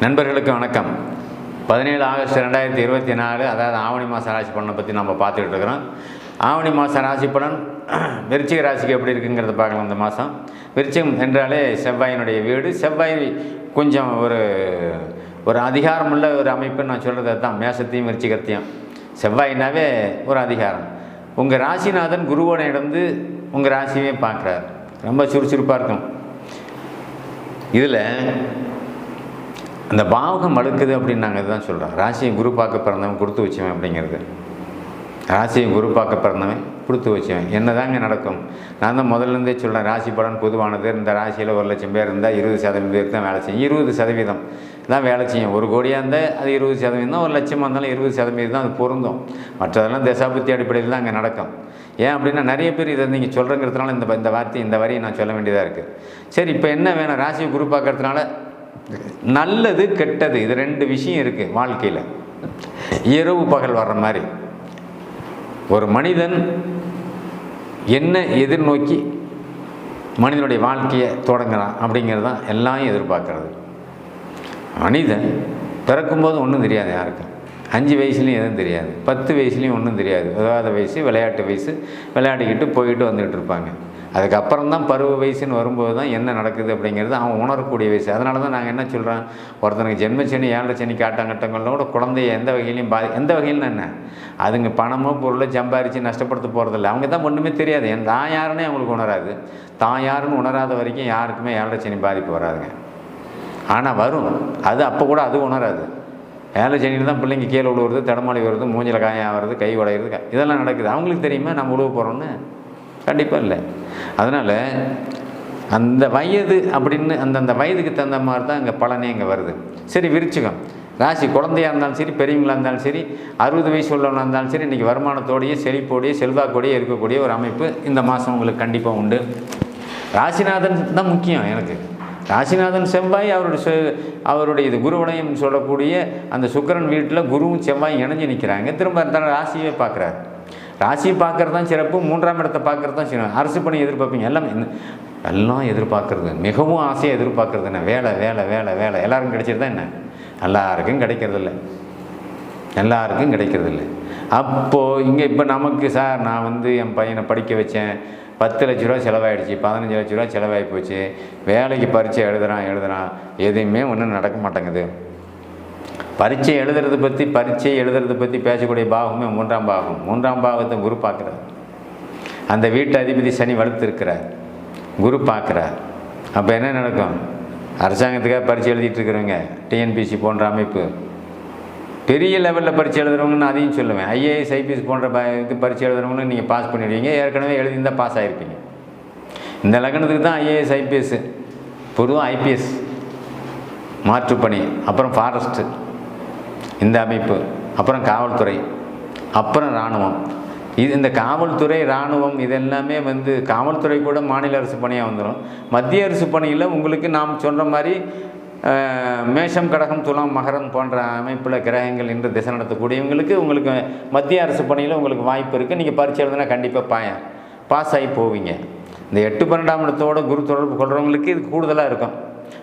நண்பர்களுக்கு வணக்கம். 17 ஆகஸ்ட் 2024, அதாவது ஆவணி மாதம் ராசி பலனை பற்றி நம்ம பார்த்துக்கிட்டு இருக்கிறோம். ஆவணி மாதம் ராசி பலன் விருச்சிக ராசிக்கு எப்படி இருக்குங்கிறத பார்க்கலாம். இந்த மாதம் விருச்சிகம் என்றாலே செவ்வாயினுடைய வீடு. செவ்வாய் கொஞ்சம் ஒரு அதிகாரமுள்ள ஒரு அமைப்புன்னு நான் சொல்கிறது தான். மேசத்தையும் விருச்சிகத்தையும் செவ்வாயினாவே ஒரு அதிகாரம். உங்கள் ராசிநாதன் குருவோட இடந்து உங்கள் ராசியே பார்க்குறார். ரொம்ப சுறுசுறுப்பாக இருக்கும். இதில் அந்த பாவகம் அழுக்குது அப்படின்னு நாங்கள் இதுதான் சொல்கிறோம். ராசியை குரு பார்க்க பிறந்தவன் கொடுத்து வச்சவன் அப்படிங்கிறது. ராசியை குரு பார்க்க பிறந்தவன் கொடுத்து வச்சவன் என்ன தாங்க நடக்கும்? நான் தான் முதல்லேருந்தே சொல்கிறேன், ராசி பலன் பொதுவானது. இந்த ராசியில் 1,00,000 பேர் இருந்தால் 20% பேருக்கு தான் வேலை செய்யும். 20% தான் வேலை செய்யும். 1 கோடியாக இருந்தால் அது 20% தான். 1,00,000 இருந்தாலும் 20% தான் அது பொருந்தும். மற்றதெல்லாம் தசாபுத்தி அடிப்படையில் தான் அங்கே நடக்கும். ஏன் அப்படின்னா நிறைய பேர் இதை நீங்கள் சொல்கிறங்கிறதுனால இந்த வரியை நான் சொல்ல வேண்டியதாக இருக்குது. சரி, இப்போ என்ன வேணும்? ராசியை குரு பார்க்கறதுனால நல்லது கெட்டது இது 2 விஷயம் இருக்குது வாழ்க்கையில். இரவு பகல் வர்ற மாதிரி ஒரு மனிதன் என்ன எதிர்நோக்கி மனிதனுடைய வாழ்க்கையை தொடங்குறான் அப்படிங்கிறது தான் எல்லாம் எதிர்பார்க்கறது. மனிதன் பிறக்கும்போது ஒன்றும் தெரியாது யாருக்கும். 5 வயசுலேயும் எதுவும் தெரியாது, 10 வயசுலேயும் ஒன்றும் தெரியாது. விவாத வயசு, விளையாட்டு வயசு, விளையாடிக்கிட்டு போயிட்டு வந்துகிட்டு இருப்பாங்க. அதுக்கப்புறம் தான் பருவ வயசுன்னு வரும்போது தான் என்ன நடக்குது அப்படிங்கிறது அவன் உணரக்கூடிய வயசு. அதனால தான் நாங்கள் என்ன சொல்கிறோம், ஒருத்தனுக்கு ஜென்மச்சனி 7 சனி காட்டாங்கட்டங்களோட குழந்தைய எந்த வகையிலையும் எந்த வகையிலும் என்ன அதுங்க பணமோ பொருளோ சம்பாரித்து நஷ்டப்படுத்த போகிறதில்ல. அவங்க தான் ஒன்றுமே தெரியாது. தான் யாருன்னே அவங்களுக்கு உணராது. தான் யாருன்னு உணராத வரைக்கும் யாருக்குமே 7 சனி பாதிப்பு வராதுங்க. ஆனால் வரும். அது அப்போ கூட அது உணராது. 7 சனியில் தான் பிள்ளைங்க கீழே விழுவுறது, தடமாளி வருது, மூஞ்சில் காயம் ஆகிறது, கை உடையிறது, இதெல்லாம் நடக்குது. அவங்களுக்கு தெரியுமா நம்ம உழுவ போகிறோன்னு? கண்டிப்பாக இல்லை. அதனால் அந்த வயது அப்படின்னு அந்தந்த வயதுக்கு தகுந்த மாதிரி தான் இங்கே பலனே இங்கே வருது. சரி, விருச்சிகம் ராசி குழந்தையாக இருந்தாலும் சரி, பெரியவங்களாக இருந்தாலும் சரி, 60 வயசு உள்ளவங்களாக இருந்தாலும் சரி, இன்றைக்கி வருமானத்தோடையே செழிப்போடையே செல்வாக்கோடையே இருக்கக்கூடிய ஒரு அமைப்பு இந்த மாதம் உங்களுக்கு கண்டிப்பாக உண்டு. ராசிநாதன் தான் முக்கியம் எனக்கு. ராசிநாதன் செவ்வாய் அவருடைய இது குருவலயம் சொல்லக்கூடிய அந்த சுக்கிரன் வீட்டில் குருவும் செவ்வாய் இணைஞ்சு நிற்கிறாங்க. திரும்ப ராசியே பார்க்குறாரு. ராசியை பார்க்குறது தான் சிறப்பு. 3ஆம் இடத்தை பார்க்குறது தான் சிறப்பு. அரசு பணி எதிர்பார்ப்பீங்க. எல்லாம் எதிர்பார்க்குறது, மிகவும் ஆசையாக எதிர்பார்க்குறது என்ன? வேலை வேலை வேலை வேலை. எல்லாருக்கும் கிடைச்சிருந்தா என்ன? எல்லாருக்கும் கிடைக்கிறதில்ல. அப்போது இங்கே இப்போ நமக்கு சார், நான் என் பையனை படிக்க வச்சேன், 10 லட்ச ரூபா செலவாயிடுச்சு, 15 லட்ச ரூபா செலவாகி போச்சு, வேலைக்கு பரீட்சை எழுதுறான், எதுவுமே ஒன்றும் நடக்க மாட்டேங்குது. பரீட்சை எழுதுறது பற்றி பேசக்கூடிய பாகமே 3ஆம் பாகம். 3ஆம் பாகத்தை குரு பார்க்குறார். அந்த வீட்டு அதிபதி சனி வலுத்திருக்கிறார், குரு பார்க்குறார். அப்போ என்ன நடக்கும்? அரசாங்கத்துக்காக பரீட்சை எழுதிட்டு இருக்கிறவங்க, டிஎன்பிசி போன்ற அமைப்பு, பெரிய லெவலில் பரீட்சை எழுதுறவங்கன்னு அதையும் சொல்லுவேன். ஐஏஎஸ் ஐபிஎஸ் போன்ற பரீட்சை எழுதுறவங்கன்னு நீங்கள் பாஸ் பண்ணிடுவீங்க. ஏற்கனவே எழுதியிருந்தால் பாஸ் ஆகிருப்பீங்க. இந்த லக்னத்துக்கு தான் ஐஏஎஸ் ஐபிஎஸ், பொதுவாக ஐபிஎஸ், மாற்றுப்பணி, அப்புறம் ஃபாரஸ்ட்டு இந்த அமைப்பு, அப்புறம் காவல்துறை, அப்புறம் இராணுவம். இந்த காவல்துறை, இராணுவம் இதெல்லாமே காவல்துறை கூட மாநில அரசு பணியாக வந்துடும். மத்திய அரசு பணியில் உங்களுக்கு நாம் சொல்கிற மாதிரி மேஷம், கடகம், துலாம், மகரம் போன்ற அமைப்பில் கிரகங்கள் இன்று திசை நடத்தக்கூடியவங்களுக்கு உங்களுக்கு மத்திய அரசு பணியில் உங்களுக்கு வாய்ப்பு இருக்குது. நீங்கள் பரீட்சை எழுதுனா கண்டிப்பாக பாஸ் ஆகி போவீங்க. இந்த 8, 12ஆம் இடத்தோட குரு தொடர்பு கொள்கிறவங்களுக்கு இது கூடுதலாக இருக்கும்.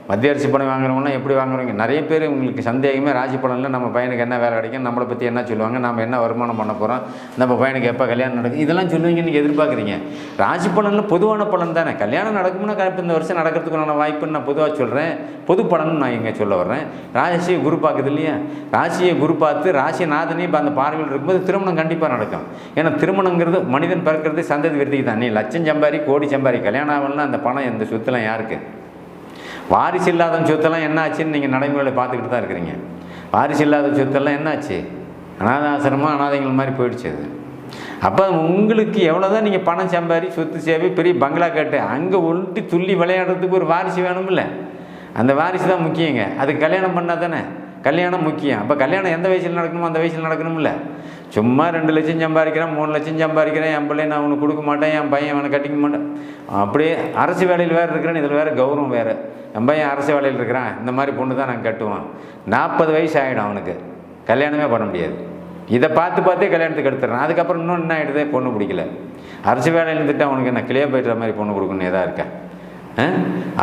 மத்திய அரசு பணம் வாங்குறவங்கன்னா எப்படி வாங்குறவங்க? நிறைய பேர் உங்களுக்கு சந்தேகமே ராசி பலனில் நம்ம பையனுக்கு என்ன வேலை கிடைக்கும், நம்மளை பற்றி என்ன சொல்லுவாங்க, நம்ம என்ன வருமானம் பண்ண போகிறோம், நம்ம பையனுக்கு எப்போ கல்யாணம் நடக்கும், இதெல்லாம் சொல்லுவீங்க. நீங்கள் எதிர்பார்க்குறீங்க. ராசி பலனில் பொதுவான பலன் தானே. கல்யாணம் நடக்கும்னா இப்போ இந்த வருஷம் நடக்கிறதுக்கான வாய்ப்புன்னு நான் பொதுவாக சொல்கிறேன். பொது பலன் நான் இங்கே சொல்ல வர்றேன். ராசியை குரு பார்க்குது இல்லையா? ராசியை குரு பார்த்து ராசிநாதனே இப்போ அந்த பார்வையில் இருக்கும்போது திருமணம் கண்டிப்பாக நடக்கும். ஏன்னா திருமணங்கிறது மனிதன் பிறக்கிறது சந்ததி விருத்திக்கு தான். நீ லட்சம் சம்பாரி, கோடி சம்பாரி, கல்யாணம் ஆகலன்னா அந்த பணம் இந்த சொத்துலாம் யாருக்கு? வாரிசு இல்லாத சொத்தெல்லாம் என்ன ஆச்சுன்னு நீங்கள் நடைமுறையில் பார்த்துக்கிட்டு தான் இருக்கிறீங்க. வாரிசு இல்லாத சொத்தெல்லாம் என்னாச்சு? அனாதாசிரமாக அனாதைகள் மாதிரி போயிடுச்சு அது. அப்போ உங்களுக்கு எவ்வளோ தான் நீங்கள் பணம் சம்பாரி, சொத்து சேவை, பெரிய பங்களா கட்டு, அங்கே ஒட்டி துள்ளி விளையாடுறதுக்கு ஒரு வாரிசு வேணும்ல. அந்த வாரிசு தான் முக்கியங்க. அது கல்யாணம் பண்ணால் தானே கல்யாணம் முக்கியம். அப்போ கல்யாணம் எந்த வயசில் நடக்கணுமோ அந்த வயசில் நடக்கணும்ல. சும்மா 2 லட்சம் சம்பாதிக்கிறேன், 3 லட்சம் சம்பாதிக்கிறேன், என் பிள்ளை நான் அவனுக்கு கொடுக்க மாட்டேன், என் பையன் அவனை கட்டிக்க மாட்டேன், அப்படியே அரசு வேலையில் வேறு இருக்கிறேன்னு இதில் வேறு கௌரவம் வேறு. என் பையன் அரசு வேலையில் இருக்கிறான், இந்த மாதிரி பொண்ணு தான் நான் கட்டுவான். 40 வயசு ஆகிடும் அவனுக்கு, கல்யாணமே பண்ண முடியாது. இதை பார்த்தே கல்யாணத்துக்கு எடுத்துடுறான். அதுக்கப்புறம் இன்னும் என்ன ஆகிடுதே, பொண்ணு பிடிக்கல. அரசு வேலையில் இருந்துட்டு அவனுக்கு என்ன கிளியாக போய்ட்டுற மாதிரி பொண்ணு கொடுக்கணும் எதாக இருக்கா?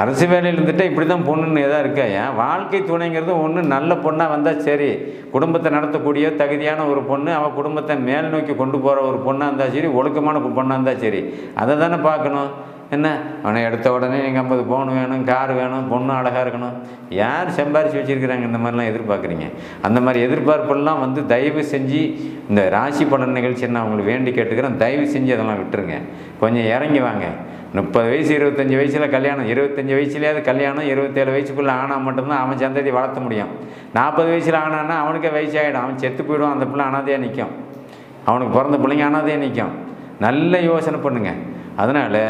அரசு வேலையில் இருந்துட்டு இப்படி தான் பொண்ணுன்னு எதாவது இருக்கா? ஏன் வாழ்க்கை துணைங்கிறது ஒன்று நல்ல பொண்ணாக வந்தால் சரி, குடும்பத்தை நடத்தக்கூடிய தகுதியான ஒரு பொண்ணு, அவள் குடும்பத்தை மேல் நோக்கி கொண்டு போகிற ஒரு பொண்ணாக இருந்தால் சரி, ஒழுக்கமான பொண்ணாக இருந்தால் சரி, அதை தானே பார்க்கணும். என்ன அவனை எடுத்த உடனே நீங்கள் 50 பவுன் வேணும், கார் வேணும், பொண்ணு அழகாக இருக்கணும். யார் சம்பாரித்து வச்சுருக்கிறாங்க இந்த மாதிரிலாம் எதிர்பார்க்குறீங்க? அந்த மாதிரி எதிர்பார்ப்பெல்லாம் வந்து தயவு செஞ்சு இந்த ராசி பலன் நிகழ்ச்சி நான் அவங்களுக்கு வேண்டி கேட்டுக்கிறேன். தயவு செஞ்சு அதெல்லாம் விட்டுருங்க. கொஞ்சம் இறங்கி வாங்க. 30 வயசு 25 வயசில் கல்யாணம், 25 வயசுலேயாவது கல்யாணம், 27 வயசுக்குள்ளே ஆனால் மட்டும்தான் அவன் சந்ததி வளர்த்த முடியும். 40 வயசில் ஆனான்னா அவனுக்கே வயசாகிடும், அவன் செத்து போயிடுவான், அந்த பிள்ளை அனாதையாக நிற்கும், அவனுக்கு பிறந்த பிள்ளைங்க அனாதையாக நிற்கும். நல்ல யோசனை பண்ணுங்க. அதனால்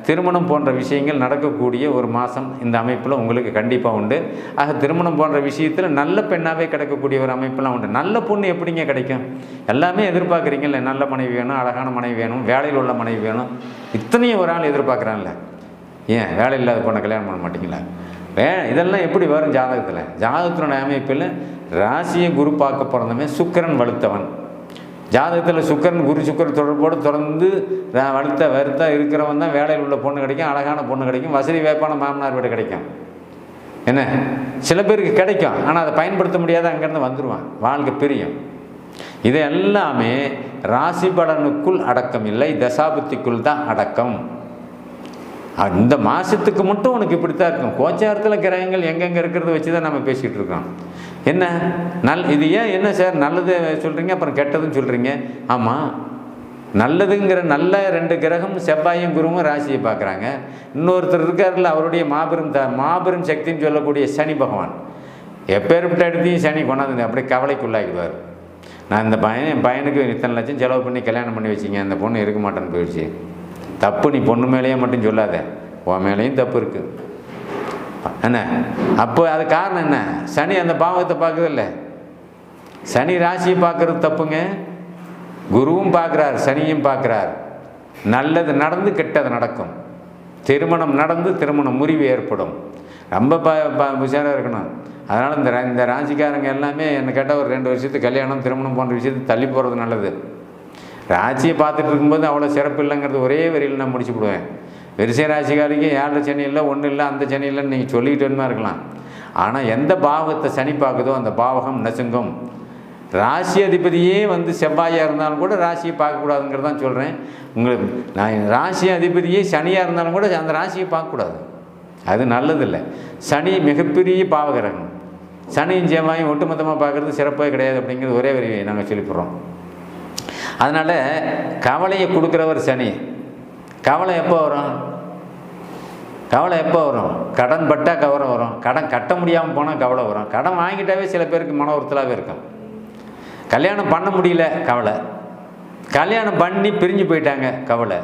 திருமணம் போன்ற விஷயங்கள் நடக்கக்கூடிய ஒரு மாதம் இந்த அமைப்பில் உங்களுக்கு கண்டிப்பாக உண்டு. ஆக திருமணம் போன்ற விஷயத்தில் நல்ல பெண்ணாகவே கிடைக்கக்கூடிய ஒரு அமைப்பெல்லாம் உண்டு. நல்ல பொண்ணு எப்படிங்க கிடைக்கும்? எல்லாமே எதிர்பார்க்குறீங்கல்ல, நல்ல மனைவி வேணும், அழகான மனைவி வேணும், வேலையில் உள்ள மனைவி வேணும், இத்தனையும் ஒரு ஆள் எதிர்பார்க்குறான்ல. ஏன் வேலை இல்லாத பொண்ணை கல்யாணம் பண்ண மாட்டிங்களா? இதெல்லாம் எப்படி வரும் ஜாதகத்தில்? ஜாதகத்தினுடைய அமைப்பில் ராசியை குரு பார்க்க பிறந்தவன் சுக்கிரன் வலுத்தவன். ஜாதகத்தில் சுக்கிரன் குரு சுக்கிரன் தொடர்போடு தொடர்ந்து வருத்தா இருக்கிறவன் தான் வேலையில் உள்ள பொண்ணு கிடைக்கும், அழகான பொண்ணு கிடைக்கும், வசதி வேப்பான மாமனார் வீடு கிடைக்கும். என்ன சில பேருக்கு கிடைக்கும், ஆனால் அதை பயன்படுத்த முடியாத அங்கேருந்து வந்துடுவான், வாழ்க்கை பிரியும். இது எல்லாமே ராசி பலனுக்குள் அடக்கம் இல்லை, தசாபுத்திக்குள் தான் அடக்கம். இந்த மாதத்துக்கு மட்டும் உனக்கு இப்படித்தான் இருக்கும். கோச்சாரத்தில் கிரகங்கள் எங்கெங்கே இருக்கிறத வச்சு தான் நம்ம பேசிகிட்டு இருக்கோம். என்ன இது ஏன் என்ன சார் நல்லது சொல்கிறீங்க, அப்புறம் கெட்டதுன்னு சொல்கிறீங்க? ஆமாம், நல்லதுங்கிற நல்ல 2 கிரகம் செவ்வாயும் குருவும் ராசியை பார்க்குறாங்க. இன்னொருத்தர் இருக்காருல்ல, அவருடைய மாபெரும் சக்தின்னு சொல்லக்கூடிய சனி பகவான், எப்பேற்பட்ட இடத்தையும் சனி கொண்டாந்து அப்படியே கவலைக்குள்ளாகிடுவார். நான் இந்த என் பையனுக்கு இத்தனை லட்சம் செலவு பண்ணி கல்யாணம் பண்ணி வச்சிங்க, அந்த பொண்ணு இருக்க மாட்டேன்னு போயிடுச்சு. தப்பு நீ பொண்ணு மேலேயே மட்டும் சொல்லாத, உன் மேலேயும் தப்பு இருக்குது. என்ன அப்போ அது காரணம் என்ன? சனி அந்த பாவத்தை பார்க்குறதில்ல. சனி ராசியை பார்க்குறது தப்புங்க. குருவும் பார்க்குறார், சனியும் பார்க்குறார். நல்லது நடந்து கெட்டது நடக்கும். திருமணம் நடந்து திருமண முறிவு ஏற்படும். ரொம்ப உஷாராக இருக்கணும். அதனால் இந்த ராசிக்காரங்க எல்லாமே என்ன கேட்டால் ஒரு 2 வருஷத்துக்கு கல்யாணம் திருமணம் போன்ற விஷயத்துக்கு தள்ளி போகிறது நல்லது. ராசியை பார்த்துட்டு இருக்கும்போது அவ்வளோ சிறப்பு இல்லைங்கிறது ஒரே வரியில் நான் முடிச்சு விடுவேன். விருச்சிக ராசிக்காரிக்கு 7 சனி இல்லை, 1 இல்லை, அந்த சனி இல்லைன்னு நீங்கள் சொல்லிக்கிட்டு வேணுமா இருக்கலாம். ஆனால் எந்த பாவத்தை சனி பார்க்குதோ அந்த பாவகம் நசுங்கும். ராசி அதிபதியே வந்து செவ்வாயாக இருந்தாலும் கூட ராசியை பார்க்கக்கூடாதுங்கிறதான் சொல்கிறேன். உங்களுக்கு நான் ராசி அதிபதியே சனியாக இருந்தாலும் கூட அந்த ராசியை பார்க்கக்கூடாது, அது நல்லதில்லை. சனி மிகப்பெரிய பாவகிரகம். சனியும் செவ்வாயும் ஒட்டுமொத்தமாக பார்க்குறது சிறப்பே கிடையாது அப்படிங்கிறது ஒரே வரி நாங்கள் சொல்லிப்படுறோம். அதனால் கவலையை கொடுக்குறவர் சனி. கவலை எப்போ வரும்? கவலை எப்போ வரும்? கடன் பட்டால் கவலை வரும். கடன் கட்ட முடியாமல் போனால் கவலை வரும். கடன் வாங்கிட்டாவே சில பேருக்கு மன உறுத்தலாகவே இருக்கும். கல்யாணம் பண்ண முடியல கவலை, கல்யாணம் பண்ணி பிரிஞ்சு போயிட்டாங்க கவலை,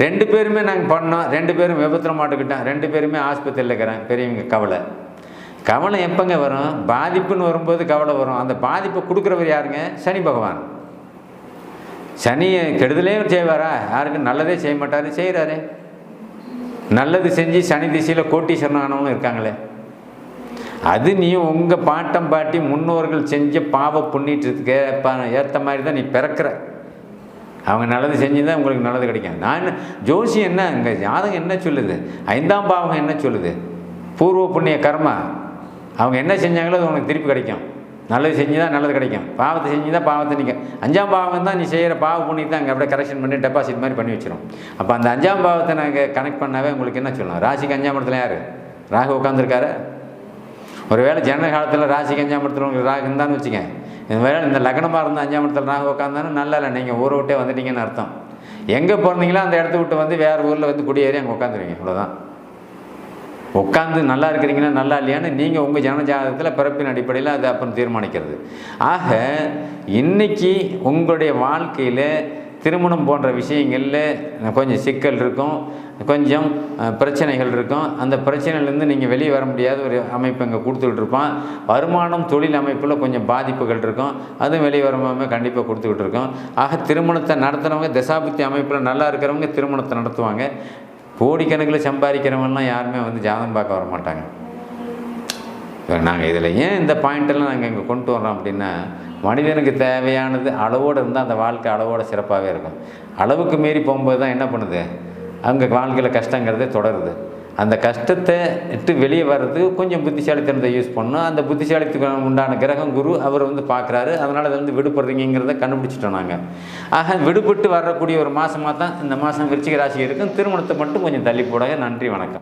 2 பேருமே நாங்கள் பண்ணோம், 2 பேரும் விபத்தில் மாட்டுக்கிட்டோம், 2 பேருமே ஆஸ்பத்திரியில் இருக்கிறேன், பெரியவங்க கவலை. கவலை எப்போங்க வரும்? பாதிப்புன்னு வரும்போது கவலை வரும். அந்த பாதிப்பை கொடுக்குறவர் யாருங்க? சனி பகவான். சனியை கெடுதலே செய்வாரா? யாருக்கும் நல்லதே செய்ய மாட்டார், செய்கிறாரு. நல்லது செஞ்சு சனி திசையில் கோட்டீஸ்வரன் ஆனவங்களும் இருக்காங்களே. அது நீ உங்கள் பாட்டம் பாட்டி முன்னோர்கள் செஞ்ச பாவ புண்ணியத்துக்கு ஏற்ற மாதிரி தான் நீ பிறக்கிற. அவங்க நல்லது செஞ்சு தான் உங்களுக்கு நல்லது கிடைக்கும். நான் ஜோசியம் என்ன, இங்கே ஜாதகம் என்ன சொல்லுது, 5ஆம் பாவகம் என்ன சொல்லுது, பூர்வ புண்ணிய கர்மா, அவங்க என்ன செஞ்சாங்களோ அது உனக்கு திருப்பி கிடைக்கும். நல்லது செஞ்சு தான் நல்லது கிடைக்கும், பாவத்தை செஞ்சு தான் பாவத்தை நிற்கும். 5ஆம் பாவம் தான் நீ செய்கிற பாவ புண்ணியத்தை அங்கே அப்படியே கரெக்ஷன் பண்ணி டெபாசிட் மாதிரி பண்ணி வச்சிடும். அப்போ அந்த 5ஆம் பாவத்தை நாங்கள் கனெக்ட் பண்ணாவே உங்களுக்கு என்ன சொல்லணும்? ராசிக்கு 5ஆம் இடத்துல யார்? ராகு உட்காந்துருக்காரு. ஒரு வேளை ஜனன காலத்தில் ராசிக்கு 5ஆம் இடத்துல உங்களுக்கு ராகு இருந்தான்னு வச்சுக்க, இந்த வேலை இந்த லக்னமாக இருந்தால் 5ஆம் இடத்துல ராகு உட்காந்தாலும் நல்லா இல்லை, நீங்கள் ஊரை விட்டே வந்துட்டீங்கன்னு அர்த்தம். எங்கே பிறந்தீங்களோ அந்த இடத்த விட்டு வந்து வேறு ஊரில் வந்து குடியேறி அங்கே உட்காந்துருவீங்க, அவ்வளோதான். உட்காந்து நல்லா இருக்கிறீங்கன்னா நல்லா இல்லையான்னு நீங்கள் உங்கள் ஜனஜாதகத்தில் பிறப்பின் அடிப்படையில் அது அப்புறம் தீர்மானிக்கிறது. ஆக இன்றைக்கி உங்களுடைய வாழ்க்கையில் திருமணம் போன்ற விஷயங்களில் கொஞ்சம் சிக்கல் இருக்கும், கொஞ்சம் பிரச்சனைகள் இருக்கும். அந்த பிரச்சனையிலேருந்து நீங்கள் வெளியே வர முடியாத ஒரு அமைப்பு இங்கே கொடுத்துக்கிட்டு இருப்பான். வருமானம் தொழில் அமைப்பில் கொஞ்சம் பாதிப்புகள் இருக்கும், அதுவும் வெளியே வரமாமல் கண்டிப்பாக கொடுத்துக்கிட்டு இருக்கோம். ஆக திருமணத்தை நடத்துகிறவங்க தசாபுத்தி அமைப்பில் நல்லா இருக்கிறவங்க திருமணத்தை நடத்துவாங்க. கோடிக்கணக்கில் சம்பாதிக்கிறவங்கலாம் யாருமே வந்து ஜாதகம் பார்க்க வர மாட்டாங்க. நாங்கள் இதில் ஏன் இந்த பாயிண்டெல்லாம் நாங்கள் இங்கே கொண்டு வரோம் அப்படின்னா, மனிதனுக்கு தேவையானது அளவோடு இருந்தால் அந்த வாழ்க்கை அளவோடு சிறப்பாகவே இருக்கும். அளவுக்கு மீறி போகும்போது தான் என்ன பண்ணுது, அங்கே வாழ்க்கையில் கஷ்டங்கிறதே தொடருது. அந்த கஷ்டத்தை விட்டு வெளியே வர்றதுக்கு கொஞ்சம் புத்திசாலித்தனத்தை யூஸ் பண்ணணும். அந்த புத்திசாலித்துக்கு உண்டான கிரகம் குரு அவர் வந்து பார்க்குறாரு. அதனால் அதை வந்து விடுபடுறீங்கிறத கண்டுபிடிச்சிட்டோம் நாங்கள். ஆக விடுபட்டு வரக்கூடிய ஒரு மாதமாக தான் இந்த மாதம் விருச்சிக ராசி இருக்கும். திருமணத்தை மட்டும் கொஞ்சம் தள்ளி போடுங்க. நன்றி, வணக்கம்.